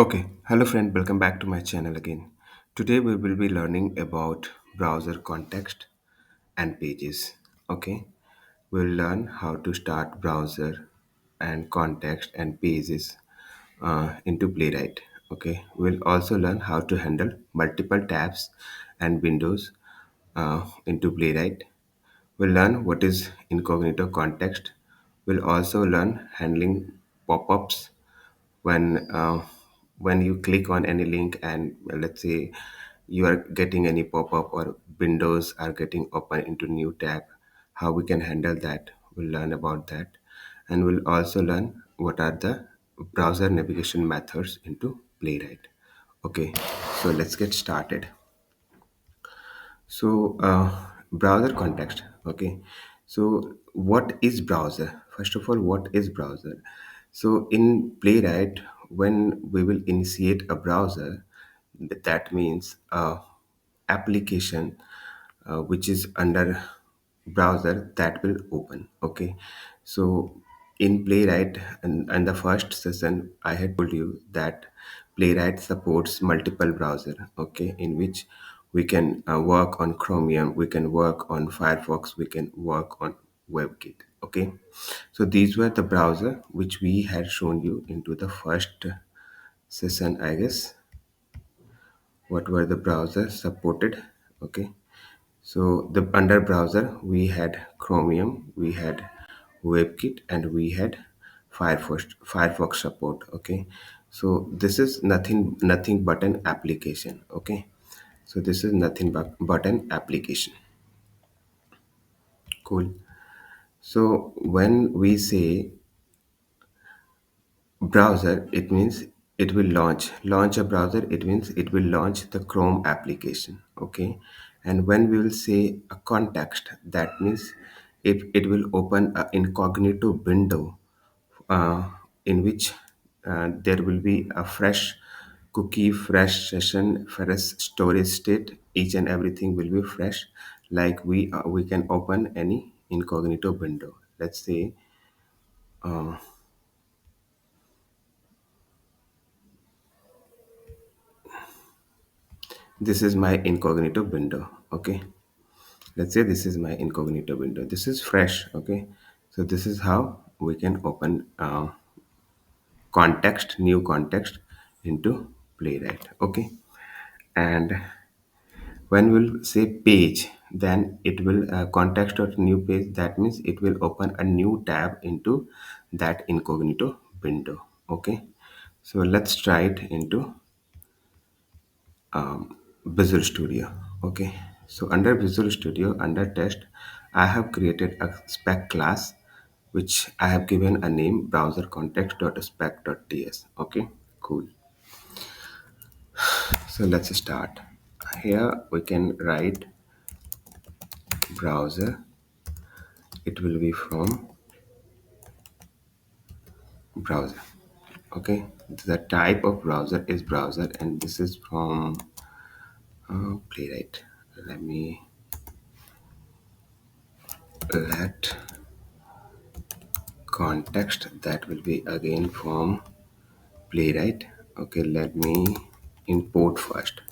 Okay, hello friend, welcome back to my channel again. Today we will be learning about browser context and pages. Okay, we'll learn how to start browser and context and pages into Playwright. Okay, we'll also learn how to handle multiple tabs and windows into Playwright. We'll learn what is incognito context. We'll also learn handling pop-ups when you click on any link and let's say you are getting any pop-up or windows are getting open into new tab, how we can handle that. We'll learn about that, and we'll also learn what are the browser navigation methods into Playwright. Okay, so let's get started. Browser context. Okay. So, what is browser? First of all, what is browser? So, in Playwright, when we will initiate a browser, that means a application which is under browser that will open. Okay. So, in Playwright, and the first session, I had told you that Playwright supports multiple browser. Okay, in which we can work on Chromium, we can work on Firefox, we can work on WebKit. Okay, so these were the browser which we had shown you into the first session, I guess. What were the browsers supported? Okay, so the under browser we had Chromium, we had WebKit, and we had Firefox support. Okay, so this is nothing but an application. Okay, so this is nothing but an application. Cool. So when we say browser, it means it will launch a browser, it means it will launch the Chrome application. Okay, and when we will say a context, that means it will open a incognito window in which there will be a fresh cookie, fresh session, fresh storage state. Each and everything will be fresh, like we can open any incognito window. Let's say this is my incognito window. Okay, let's say this is my incognito window. This is fresh. Okay, so this is how we can open new context into Playwright. Okay, and when we'll say page, then it will context of new page. That means it will open a new tab into that incognito window. Okay, so let's try it into Visual Studio. Okay, so under Visual Studio, under test, I have created a spec class which I have given a name browsercontext.spec.ts. Okay, cool. So let's start. Here we can write browser. It will be from browser. Okay, the type of browser is browser, and this is from Playwright. Let me let context, that will be again from Playwright. Okay, let me import first.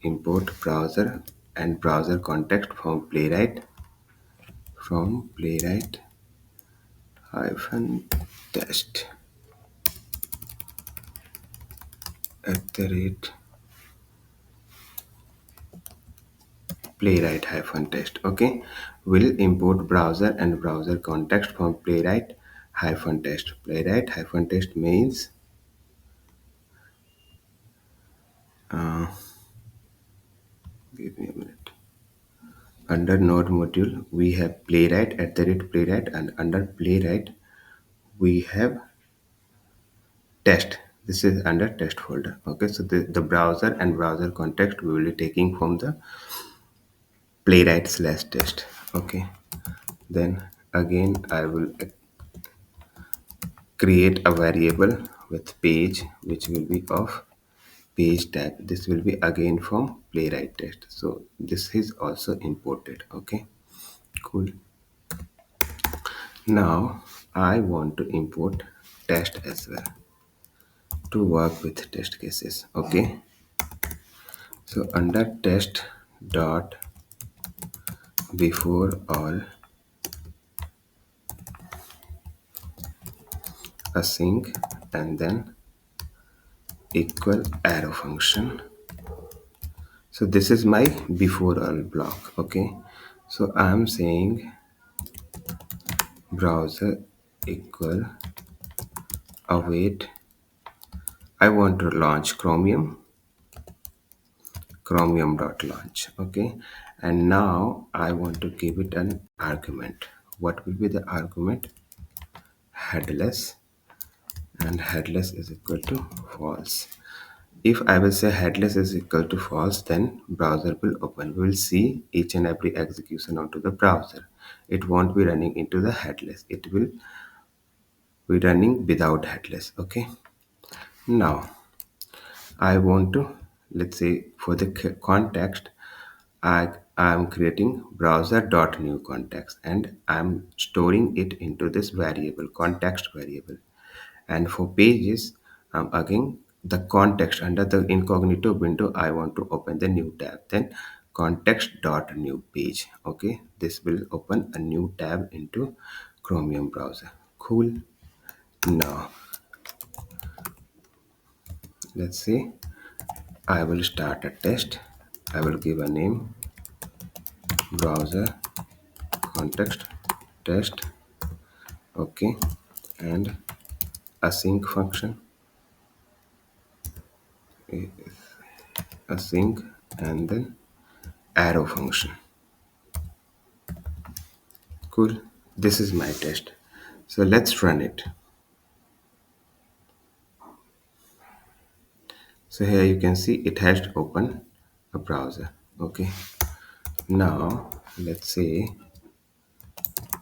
Import browser and browser context from Playwright hyphen test at the rate Playwright hyphen test. Okay, we'll import browser and browser context from Playwright hyphen test. Playwright hyphen test means give me a minute. Under node module we have Playwright at the rate Playwright, and under Playwright we have test. This is under test folder. Okay, so the browser and browser context we will be taking from the Playwright slash test. Okay, then again I will create a variable with page which will be of page tab. This will be again from Playwright test, so this is also imported. Okay, cool. Now I want to import test as well. to work with test cases. Okay, so under test dot before all async and then equal arrow function. So this is my before all block. Okay, so I'm saying browser equal await. I want to launch chromium.launch. Okay, and now I want to give it an argument. What will be the argument? Headless, and headless is equal to false. If I will say headless is equal to false, then browser will open. We will see each and every execution onto the browser. It won't be running into the headless. It will be running without headless. Okay. Now I want to, let's say for the context, I'm creating browser.new context and I'm storing it into this variable, context variable. And for pages, again the context under the incognito window, I want to open the new tab. Then context.new page. Okay, this will open a new tab into Chromium browser. Cool. Now let's see. I will start a test. I will give a name browser context test. Okay, and async function, async, and then arrow function. Cool. This is my test. So let's run it. So here you can see it has opened a browser. Okay. Now let's say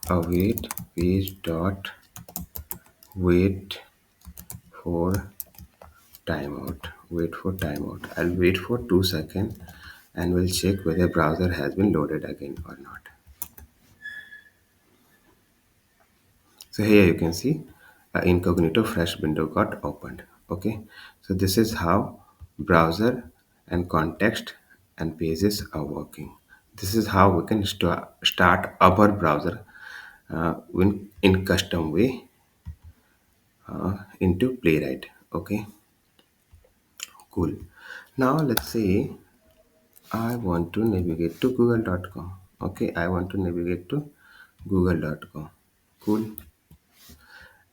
await page dot wait for timeout. Wait for timeout. I'll wait for 2 seconds and we'll check whether browser has been loaded again or not. So here you can see a incognito fresh window got opened. Okay, so this is how browser and context and pages are working. This is how we can start our browser in custom way into Playwright. Okay, cool. Now let's say I want to navigate to google.com. Okay, I want to navigate to google.com. Cool.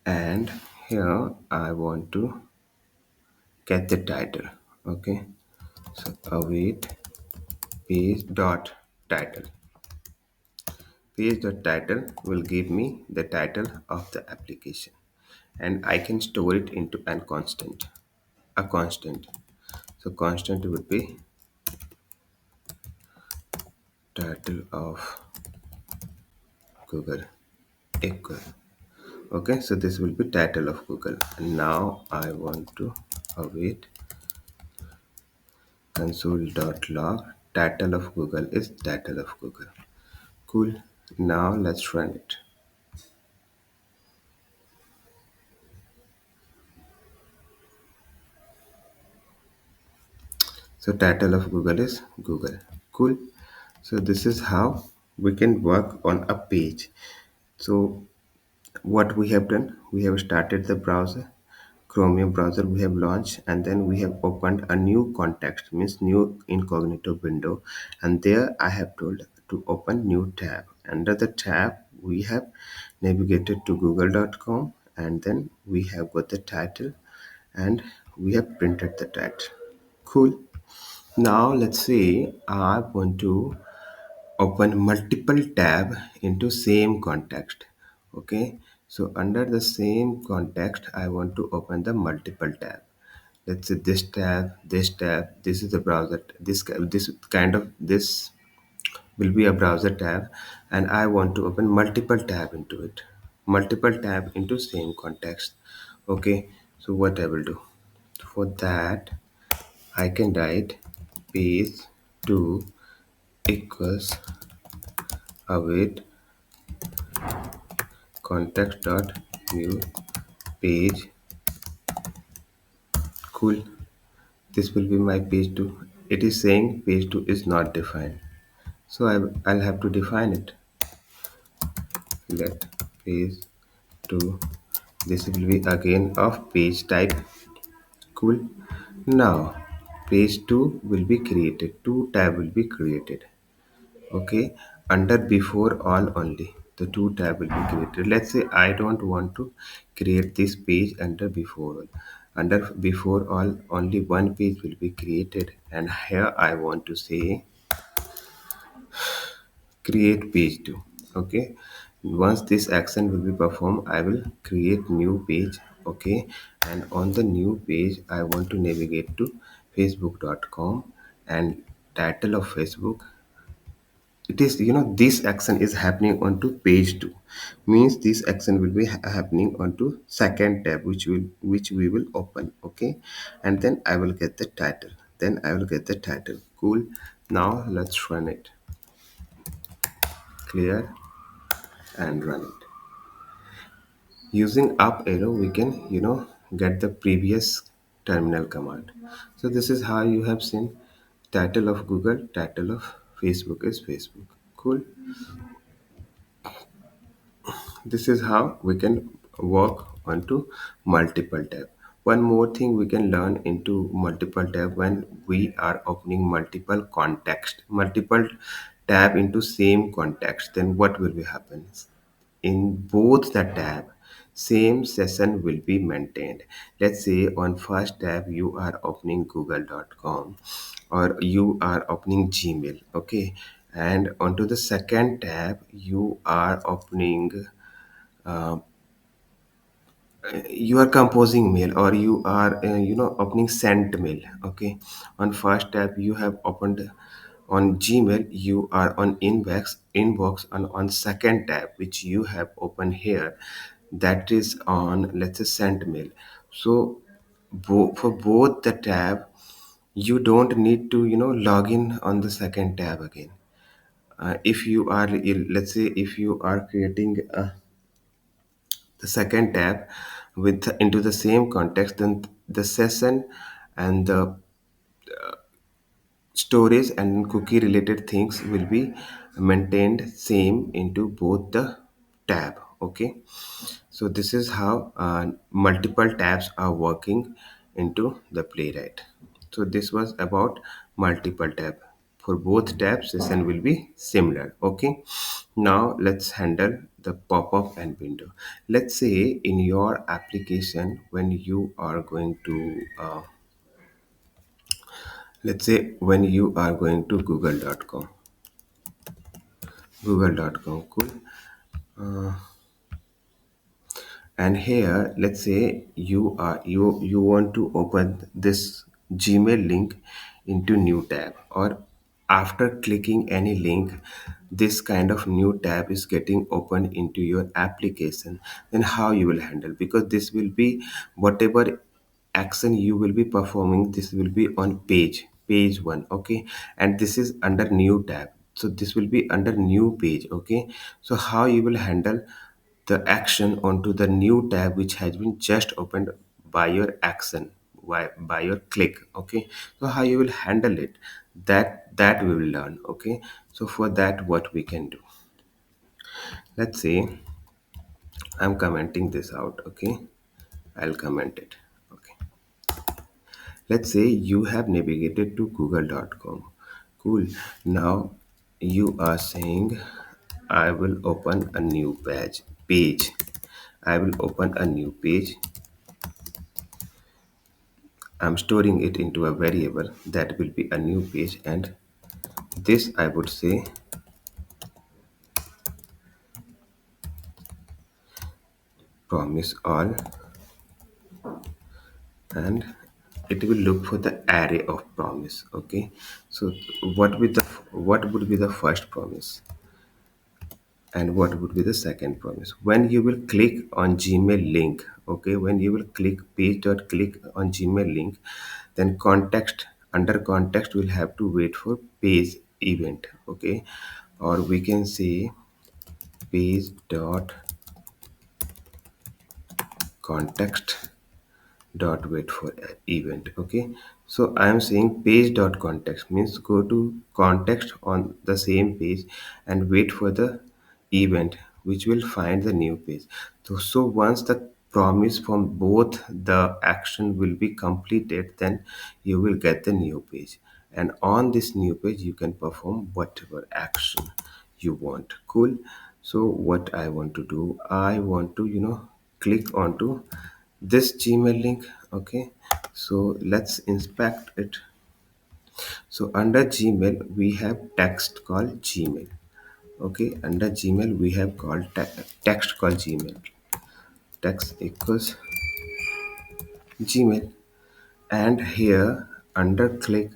And here I want to get the title. Okay, so await page dot title. Page dot title will give me the title of the application and I can store it into a constant. So constant would be title of Google equal. Okay, so this will be title of Google. And now I want to await console.log. Title of Google is title of Google. Cool. Now let's run it. So title of Google is Google. Cool. So this is how we can work on a page. So what we have done, we have started the browser, Chromium browser we have launched, and then we have opened a new context, means new incognito window, and there I have told to open new tab. Under the tab we have navigated to google.com and then we have got the title and we have printed the title. Cool. Now let's say I want to open multiple tab into same context. Okay, so under the same context I want to open the multiple tab. Let's say this tab, this tab, this is the browser, this will be a browser tab and I want to open multiple tab into it, multiple tab into same context. Okay, so what I will do for that, I can write page 2 equals await context dot new page Cool. This will be my page 2. It is saying page 2 is not defined. So I'll have to define it. Let page 2. This will be again of page type. Cool. Now page 2 will be created. Two tab will be created. Okay. Under before all only. The two tab will be created. Let's say I don't want to create this page under before all. Under before all only one page will be created, and here I want to say create page 2. Okay, once this action will be performed, I will create new page. Okay, and on the new page I want to navigate to facebook.com, and title of Facebook, it is, this action is happening onto page 2, means this action will be happening onto second tab, which we will open. Okay, and then I will get the title, cool. Now let's run it. Clear and run it. Using up arrow we can get the previous terminal command. So this is how you have seen title of Google, title of Facebook is Facebook. Cool. This is how we can work onto multiple tab. One more thing we can learn into multiple tab: when we are opening multiple tab into same context, then what will be happen? In both the tab, same session will be maintained. Let's say on first tab you are opening google.com, or you are opening Gmail. Okay, and onto the second tab you are opening, you are composing mail, or you are opening sent mail. Okay, on first tab you have opened on Gmail, you are on inbox, and on second tab which you have opened here, that is on, let's say, sent mail. So for both the tab, you don't need to log in on the second tab again. If you are, let's say, if you are creating the second tab with into the same context, then the session and the storage and cookie related things will be maintained same into both the tab. Okay, so this is how multiple tabs are working into the Playwright. So this was about multiple tab. For both tabs session will be similar. Okay, now let's handle the pop-up and window. Let's say in your application, when you are going to let's say when you are going to google.com, cool. And here let's say you want to open this Gmail link into new tab, or after clicking any link this kind of new tab is getting opened into your application. Then how you will handle, because this will be whatever action you will be performing, this will be on page 1. Okay, and this is under new tab, so this will be under new page. Okay, so how you will handle the action onto the new tab which has been just opened by your action, by your click. Okay, so how you will handle it, that we will learn. Okay, so for that what we can do, let's say I'm commenting this out. Okay, I'll comment it. Okay, let's say you have navigated to google.com. Cool. Now you are saying I will open a new page. I will open a new page. I'm storing it into a variable that will be a new page, and this I would say promise all, and it will look for the array of promise. Okay, so what would be the first promise, and what would be the second promise? When you will click on Gmail link, okay, when you will click page.click on Gmail link, then context, under context will have to wait for page event. Okay, or we can say page dot context dot wait for event. Okay, so I am saying page dot context means go to context on the same page and wait for the event which will find the new page. So once the promise from both the action will be completed, then you will get the new page, and on this new page you can perform whatever action you want. Cool. So what I want to do, I want to click onto this Gmail link. Okay, so let's inspect it. So under Gmail we have text called Gmail. Okay, under Gmail we have called text called Gmail. Text equals Gmail, and here under click,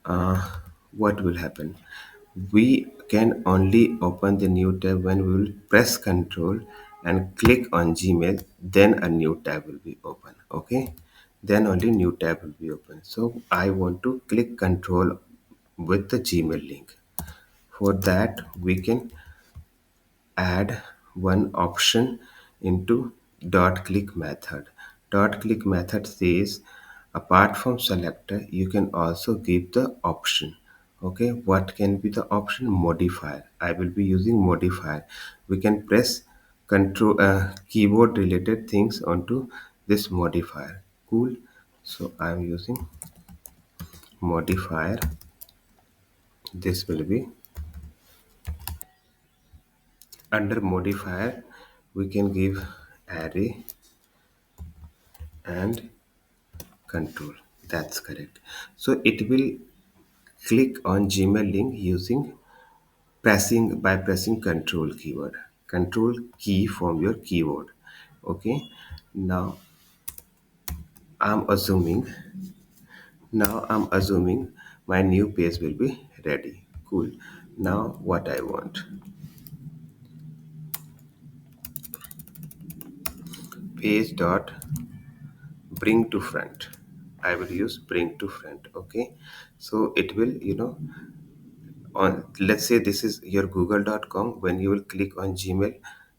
what will happen? We can only open the new tab when we will press Control and click on Gmail. Then a new tab will be open. Okay, then only new tab will be open. So I want to click Control with the Gmail link. For that, we can add one option into dot click method. Dot click method says apart from selector you can also give the option. Okay, what can be the option? Modifier. I will be using modifier. We can press control keyboard related things onto this modifier. Cool. So I am using modifier. This will be under modifier. We can give array and control. That's correct. So it will click on Gmail link using pressing control keyword. Control key from your keyboard. Okay. Now I'm assuming now I'm assuming my new page will be ready. Cool. Now what I want, page dot bring to front. I will use bring to front. Okay. So it will on, let's say this is your google.com. When you will click on Gmail,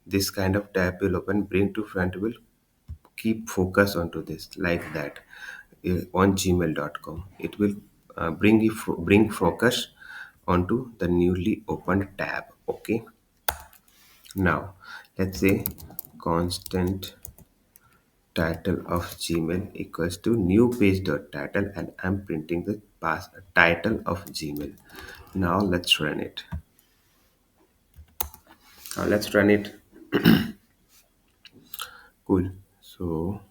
this kind of tab will open. Bring to front will keep focus onto this, like that. On gmail.com it will bring focus onto the newly opened tab. Okay, now let's say constant title of Gmail equals to new page dot title, and I'm printing the title of Gmail. Now let's run it. Let's run it. Cool. So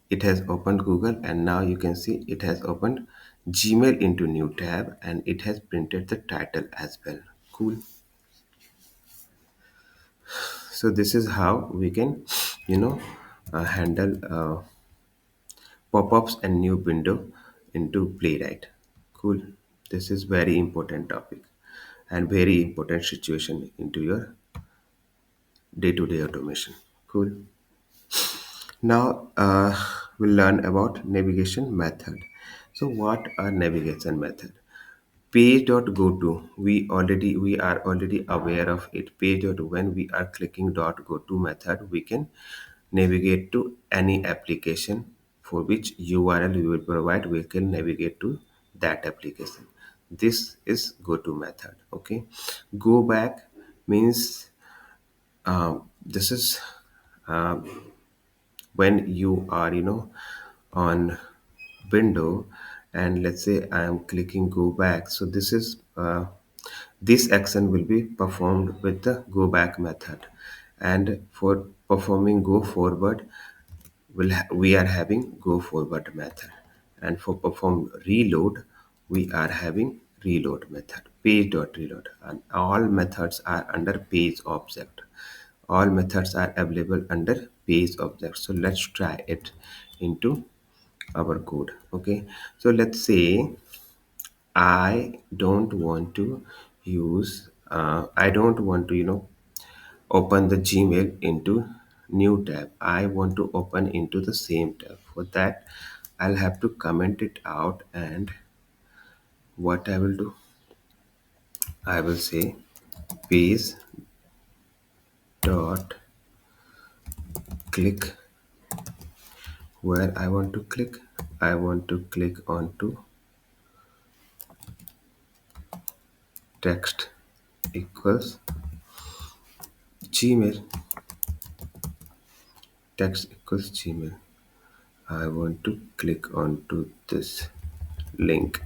it has opened Google, and now you can see it has opened Gmail into new tab, and it has printed the title as well. Cool. So this is how we can, you know, handle pop-ups and new window into Playwright. Cool. This is very important topic and very important situation into your day-to-day automation. Cool. Now we'll learn about navigation method. So what are navigation method? Page.goto, we are already aware of it. Page. When we are clicking .goto method, we can navigate to any application for which URL we will provide. We can navigate to that application. This is goto method. Okay, go back means this is when you are on window, and let's say I am clicking go back. So this is this action will be performed with the go back method, and for performing go forward we are having go forward method, and for perform reload we are having reload method. Page dot reload, and all methods are under page object. All methods are available under page object. So let's try it into our code. Okay, so let's say I don't want to I don't want to open the Gmail into new tab. I want to open into the same tab. For that I'll have to comment it out, and what I will do, I will say page dot click where I want to click. I want to click onto text equals Gmail. Text equals Gmail. I want to click onto this link.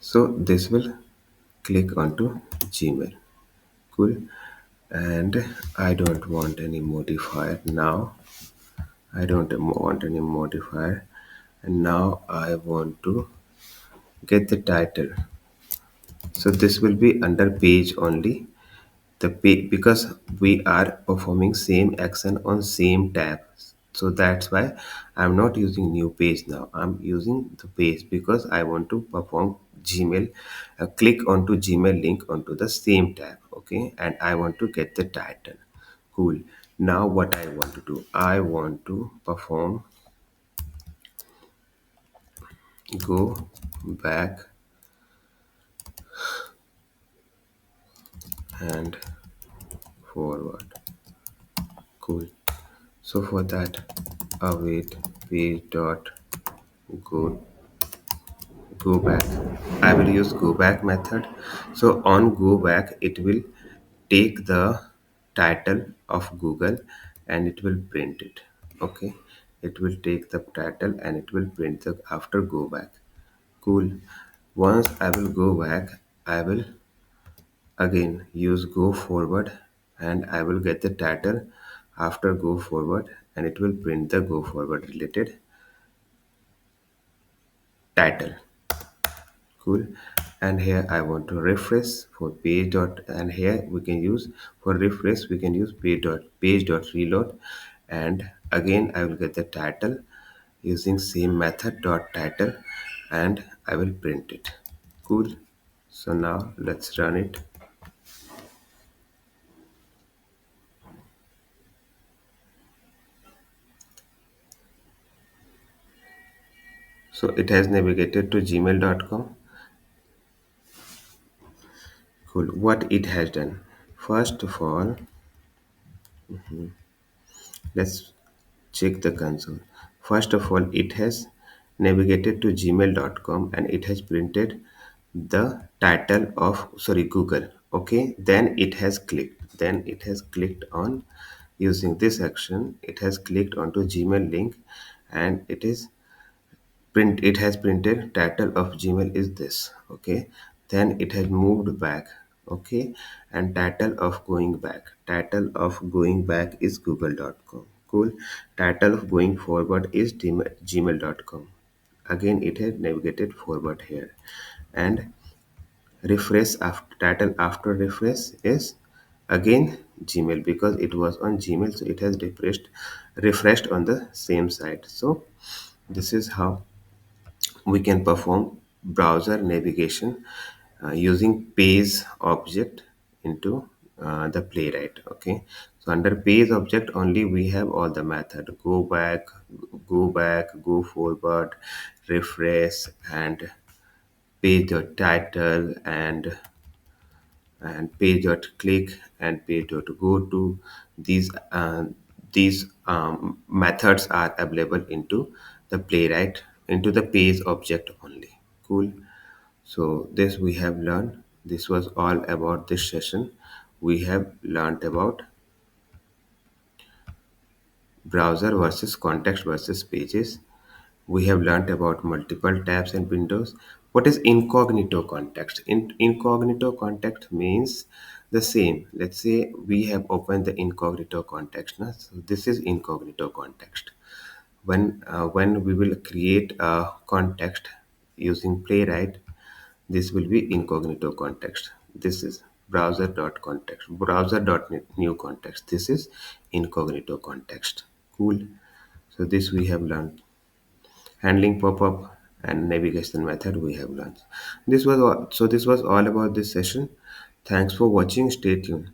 So this will click onto Gmail. Cool. And I don't want any modifier now. I don't want any modifier. And now I want to get the title. So this will be under page only. The page, because we are performing same action on same tab. So that's why I'm not using new page now. I'm using the page because I want to perform Gmail, click onto Gmail link onto the same tab. Okay, and I want to get the title. Cool. Now what I want to do, I want to perform go back and forward. Cool. So for that, await page dot go go back. I will use go back method. So on go back, it will take the title of Google and it will print it. Okay, it will take the title and it will print the after go back. Cool. Once I will go back, I will again use go forward and I will get the title after go forward and it will print the go forward related title. Cool. And here I want to refresh for page dot, and here we can use for refresh we can use page dot reload, and again I will get the title using same method dot title and I will print it. Cool. So now let's run it. So it has navigated to gmail.com. Cool. What it has done, first of all, let's check the console. First of all, it has navigated to gmail.com and it has printed the title of Google. Okay, then it has clicked. Then it has clicked on using this action. It has clicked onto Gmail link and it has printed title of Gmail is this. Okay, then it has moved back. Okay, and title of going back is google.com. Cool. Title of going forward is gmail.com. Again it has navigated forward here, and refresh after title after refresh is again Gmail because it was on Gmail, so it has refreshed on the same site. So this is how we can perform browser navigation using page object into the Playwright. Okay, so under page object only we have all the method go back, go forward, refresh, and page dot title, and page dot click and page dot go to. These methods are available into the Playwright, into the page object only. Cool. So this we have learned. This was all about this session. We have learned about browser versus context versus pages. We have learned about multiple tabs and windows. What is incognito context? Incognito context means the same. Let's say we have opened the incognito context. Na? So this is incognito context. When we will create a context using Playwright, this will be incognito context. This is browser.context, browser.new context. This is incognito context. Cool. So this we have learned. Handling pop-up and navigation method we have learned. This was all, so this was all about this session. Thanks for watching. Stay tuned.